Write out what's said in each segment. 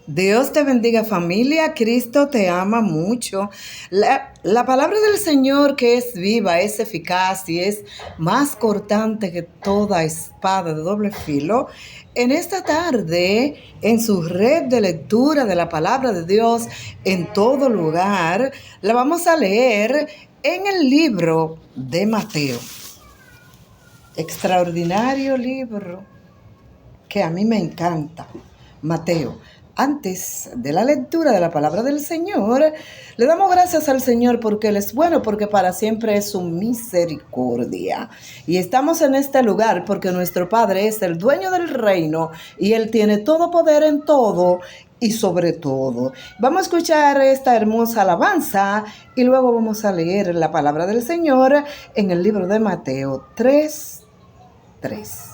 Dios te bendiga, familia. Cristo te ama mucho. La palabra del Señor, que es viva, es eficaz y es más cortante que toda espada de doble filo, en esta tarde, en su red de lectura de la palabra de Dios en todo lugar, la vamos a leer en el libro de Mateo. Extraordinario libro que a mí me encanta, Mateo. Antes de la lectura de la palabra del Señor, le damos gracias al Señor porque Él es bueno, porque para siempre es su misericordia. Y estamos en este lugar porque nuestro Padre es el dueño del reino y Él tiene todo poder en todo y sobre todo. Vamos a escuchar esta hermosa alabanza y luego vamos a leer la palabra del Señor en el libro de Mateo 3:3.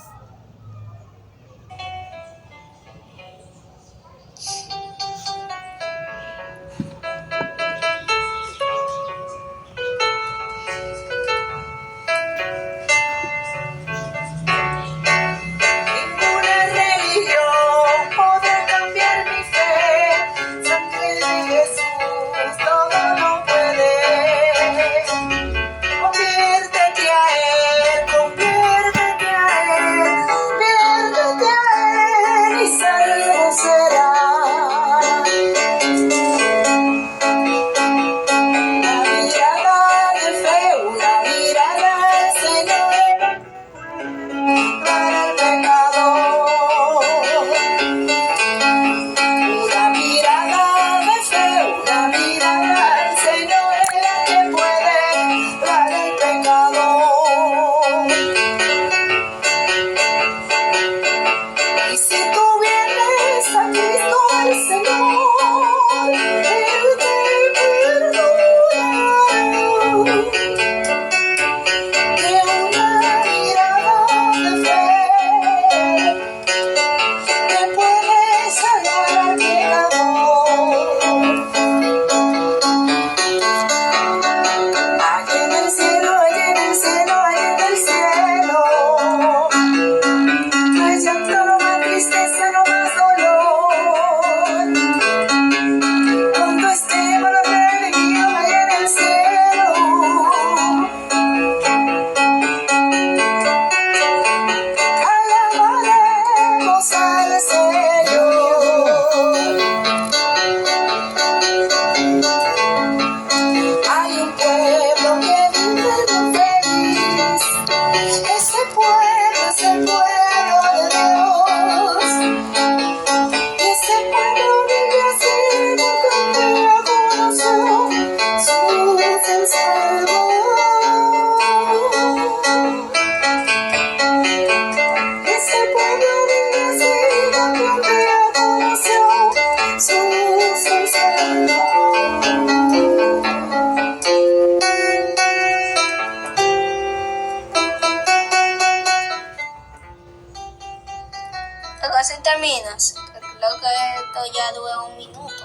Casi terminas. Creo que esto ya dura un minuto.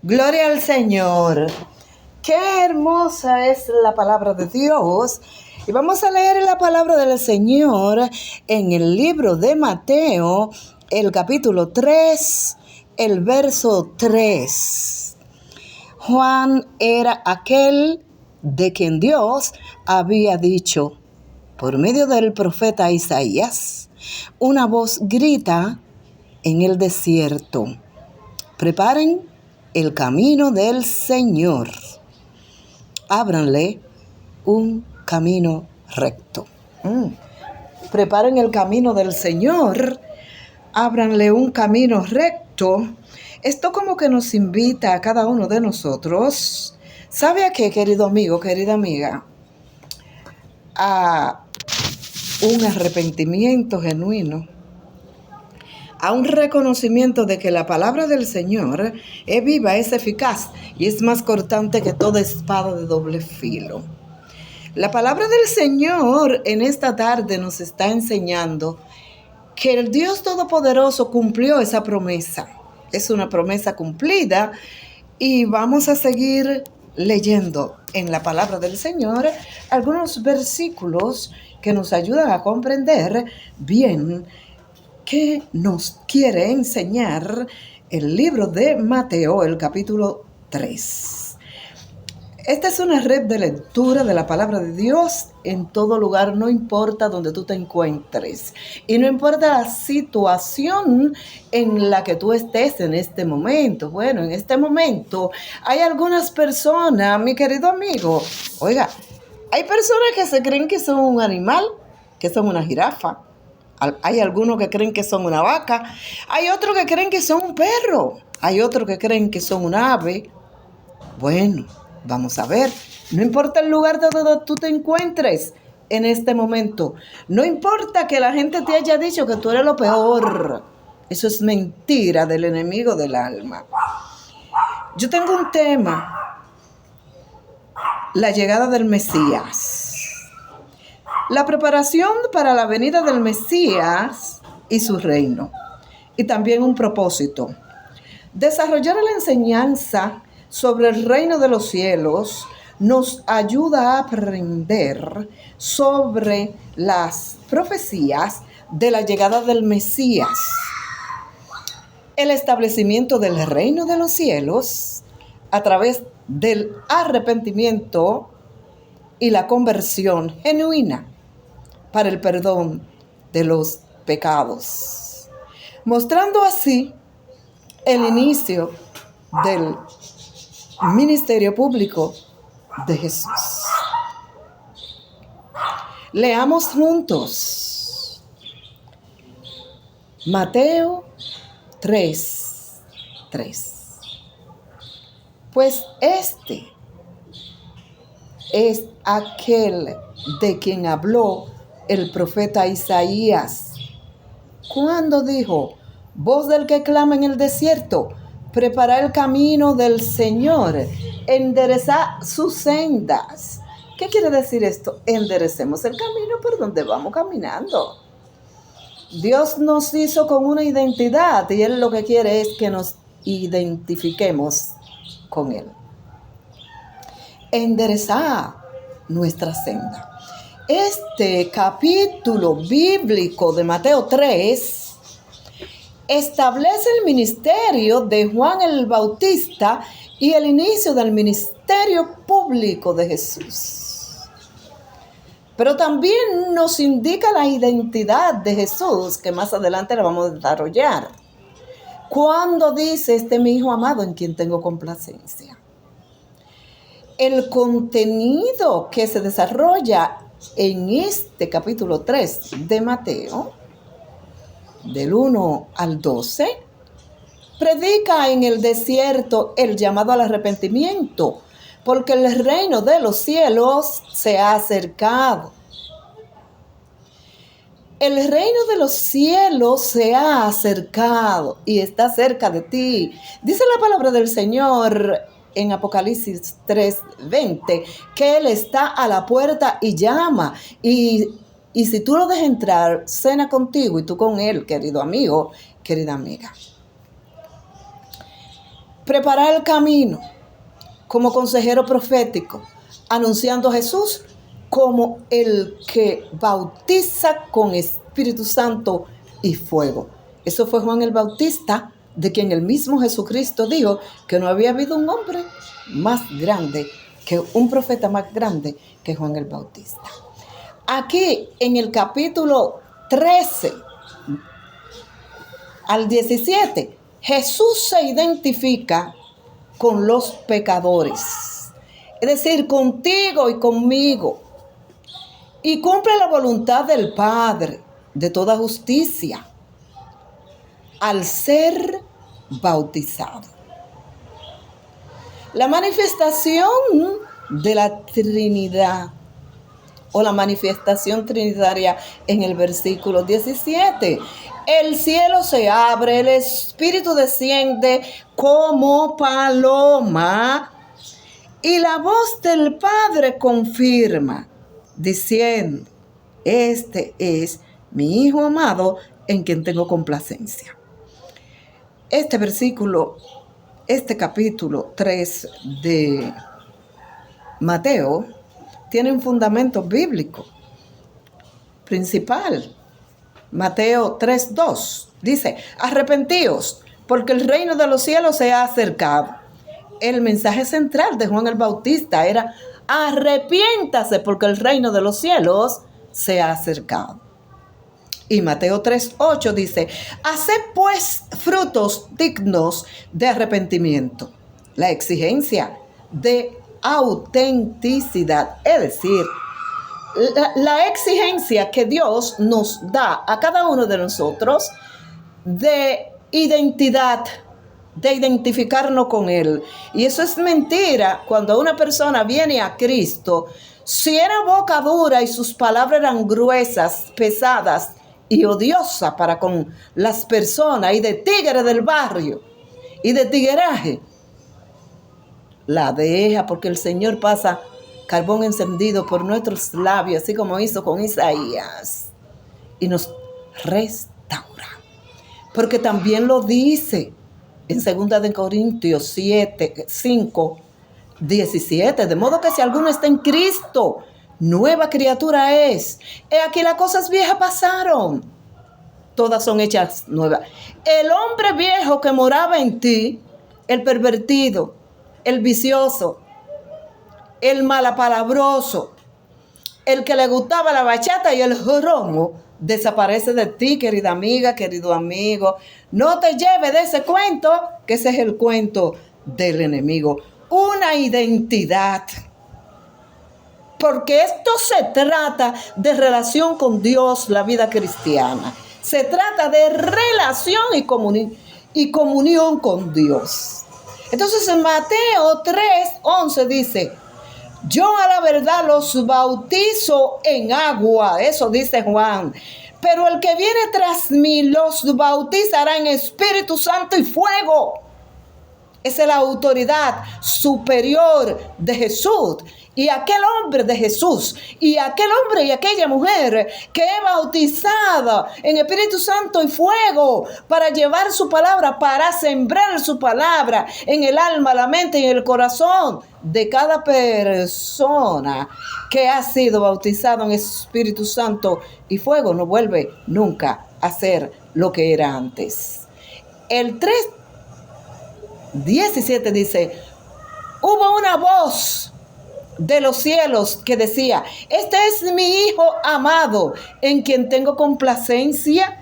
Gloria al Señor. Qué hermosa es la palabra de Dios. Y vamos a leer la palabra del Señor en el libro de Mateo, el capítulo 3, el verso 3. Juan era aquel de quien Dios había dicho por medio del profeta Isaías: una voz grita en el desierto, preparen el camino del Señor, ábranle un camino recto. Preparen el camino del Señor, ábranle un camino recto. Esto como que nos invita a cada uno de nosotros, ¿sabe a qué, querido amigo, querida amiga? A un arrepentimiento genuino, a un reconocimiento de que la palabra del Señor es viva, es eficaz y es más cortante que toda espada de doble filo. La palabra del Señor en esta tarde nos está enseñando que el Dios Todopoderoso cumplió esa promesa. Es una promesa cumplida y vamos a seguir leyendo en la palabra del Señor algunos versículos que nos ayudan a comprender bien ¿Qué nos quiere enseñar el libro de Mateo, el capítulo 3? Esta es una red de lectura de la palabra de Dios en todo lugar, no importa donde tú te encuentres. Y no importa la situación en la que tú estés en este momento. Bueno, en este momento hay algunas personas, mi querido amigo, oiga, hay personas que se creen que son un animal, que son una jirafa. Hay algunos que creen que son una vaca. Hay otros que creen que son un perro. Hay otros que creen que son un ave. Bueno, vamos a ver. No importa el lugar donde tú te encuentres en este momento. No importa que la gente te haya dicho que tú eres lo peor. Eso es mentira del enemigo del alma. Yo tengo un tema. La llegada del Mesías. La preparación para la venida del Mesías y su reino. Y también un propósito. Desarrollar la enseñanza sobre el reino de los cielos nos ayuda a aprender sobre las profecías de la llegada del Mesías. El establecimiento del reino de los cielos a través del arrepentimiento y la conversión genuina para el perdón de los pecados, mostrando así el inicio del ministerio público de Jesús. Leamos juntos Mateo 3:3. Pues este es aquel de quien habló el profeta Isaías, cuando dijo: voz del que clama en el desierto, prepara el camino del Señor, endereza sus sendas. ¿Qué quiere decir esto? Enderecemos el camino por donde vamos caminando. Dios nos hizo con una identidad y Él lo que quiere es que nos identifiquemos con Él. Enderezar nuestra senda. Este capítulo bíblico de Mateo 3 establece el ministerio de Juan el Bautista y el inicio del ministerio público de Jesús. Pero también nos indica la identidad de Jesús, que más adelante la vamos a desarrollar. Cuando dice: este es mi Hijo amado en quien tengo complacencia. El contenido que se desarrolla en este capítulo 3 de Mateo, del 1 al 12, predica en el desierto el llamado al arrepentimiento, porque el reino de los cielos se ha acercado. El reino de los cielos se ha acercado y está cerca de ti. Dice la palabra del Señor en Apocalipsis 3:20, que Él está a la puerta y llama. Y si tú lo dejas entrar, cena contigo y tú con Él, querido amigo, querida amiga. Preparar el camino como consejero profético, anunciando a Jesús como el que bautiza con Espíritu Santo y fuego. Eso fue Juan el Bautista, de quien el mismo Jesucristo dijo que no había habido un hombre más grande, que un profeta más grande que Juan el Bautista. Aquí en el capítulo 13 al 17, Jesús se identifica con los pecadores, es decir, contigo y conmigo, y cumple la voluntad del Padre de toda justicia al ser bautizado. La manifestación de la Trinidad o la manifestación trinitaria en el versículo 17. El cielo se abre, el Espíritu desciende como paloma y la voz del Padre confirma, diciendo: este es mi Hijo amado en quien tengo complacencia. Este versículo, este capítulo 3 de Mateo tiene un fundamento bíblico principal. Mateo 3:2 dice, arrepentíos, porque el reino de los cielos se ha acercado. El mensaje central de Juan el Bautista era, arrepiéntase, porque el reino de los cielos se ha acercado. Y Mateo 3:8 dice, haced pues frutos dignos de arrepentimiento. La exigencia de autenticidad, es decir, la exigencia que Dios nos da a cada uno de nosotros de identidad, de identificarnos con Él. Y eso es mentira cuando una persona viene a Cristo. Si era boca dura y sus palabras eran gruesas, pesadas y odiosas para con las personas y de tigre del barrio y de tigueraje, la deja, porque el Señor pasa carbón encendido por nuestros labios, así como hizo con Isaías, y nos restaura. Porque también lo dice en 2 de Corintios 5:17, de modo que si alguno está en Cristo, nueva criatura es. He aquí las cosas viejas pasaron, todas son hechas nuevas. El hombre viejo que moraba en ti, el pervertido, el vicioso, el malapalabroso, el que le gustaba la bachata y el joromo, desaparece de ti, querida amiga, querido amigo. No te lleves de ese cuento, que ese es el cuento del enemigo. Una identidad. Porque esto se trata de relación con Dios, la vida cristiana. Se trata de relación y comunión con Dios. Entonces en Mateo 3:11 dice, yo a la verdad los bautizo en agua, eso dice Juan, pero el que viene tras mí los bautizará en Espíritu Santo y fuego. Esa es la autoridad superior de Jesús. Y aquel hombre de Jesús, y aquel hombre y aquella mujer que es bautizada en Espíritu Santo y fuego para llevar su palabra, para sembrar su palabra en el alma, la mente y el corazón de cada persona que ha sido bautizado en Espíritu Santo y fuego, no vuelve nunca a ser lo que era antes. El 3:17 dice, hubo una voz de los cielos que decía, este es mi Hijo amado, en quien tengo complacencia.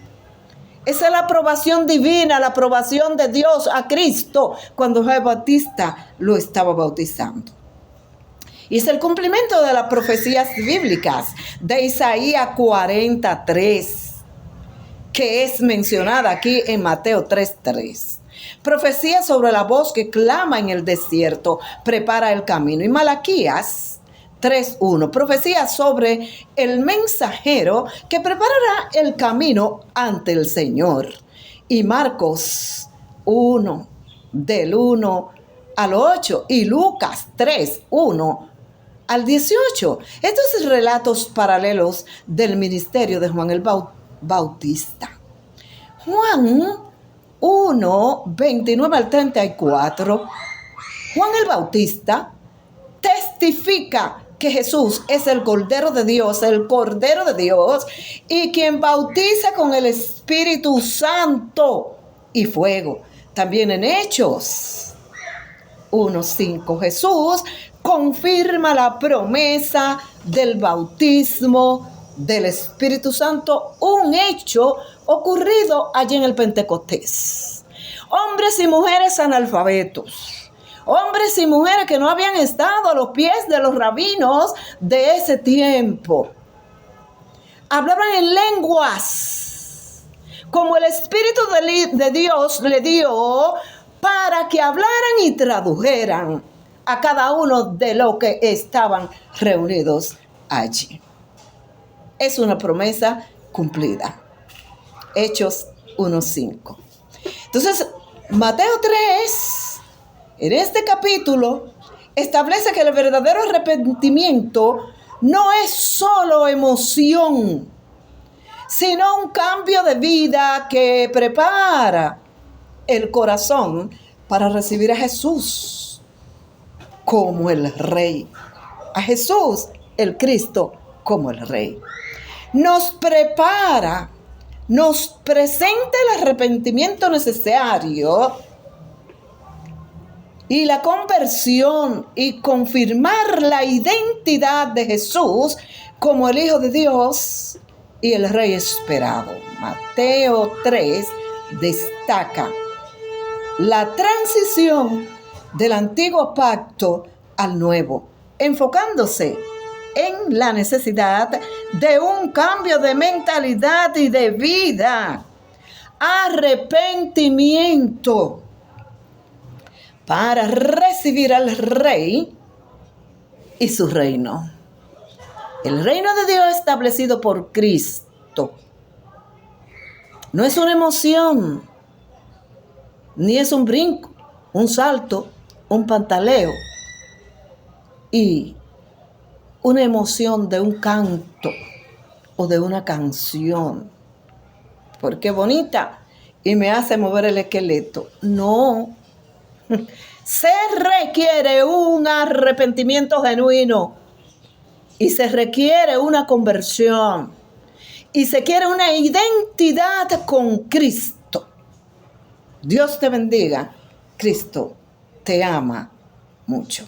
Esa es la aprobación divina, la aprobación de Dios a Cristo cuando Juan Bautista lo estaba bautizando. Y es el cumplimiento de las profecías bíblicas de Isaías 43, que es mencionada aquí en Mateo 3:3. Profecía sobre la voz que clama en el desierto, prepara el camino. Y Malaquías 3:1, profecía sobre el mensajero que preparará el camino ante el Señor. Y Marcos 1, del 1 al 8, y Lucas 3:1 al 18. Estos relatos paralelos del ministerio de Juan el Bautista. Juan 1, 29 al 34, Juan el Bautista testifica que Jesús es el Cordero de Dios, y quien bautiza con el Espíritu Santo y fuego. También en Hechos 1:5, Jesús confirma la promesa del bautismo del Espíritu Santo, un hecho ocurrido allí en el Pentecostés. Hombres y mujeres analfabetos, hombres y mujeres que no habían estado a los pies de los rabinos de ese tiempo, hablaban en lenguas, como el Espíritu de Dios le dio para que hablaran y tradujeran a cada uno de los que estaban reunidos allí. Es una promesa cumplida. Hechos 1:5. Entonces, Mateo 3, en este capítulo, establece que el verdadero arrepentimiento no es solo emoción, sino un cambio de vida que prepara el corazón para recibir a Jesús como el Rey. A Jesús, el Cristo, como el Rey. Nos prepara nos presenta el arrepentimiento necesario y la conversión y confirmar la identidad de Jesús como el Hijo de Dios y el Rey esperado. Mateo 3 destaca la transición del antiguo pacto al nuevo, enfocándose en la necesidad de un cambio de mentalidad y de vida, arrepentimiento, para recibir al Rey y su reino. El reino de Dios establecido por Cristo no es una emoción, ni es un brinco, un salto, un pantaleo y una emoción de un canto o de una canción. Porque bonita y me hace mover el esqueleto. No. Se requiere un arrepentimiento genuino y se requiere una conversión y se quiere una identidad con Cristo. Dios te bendiga. Cristo te ama mucho.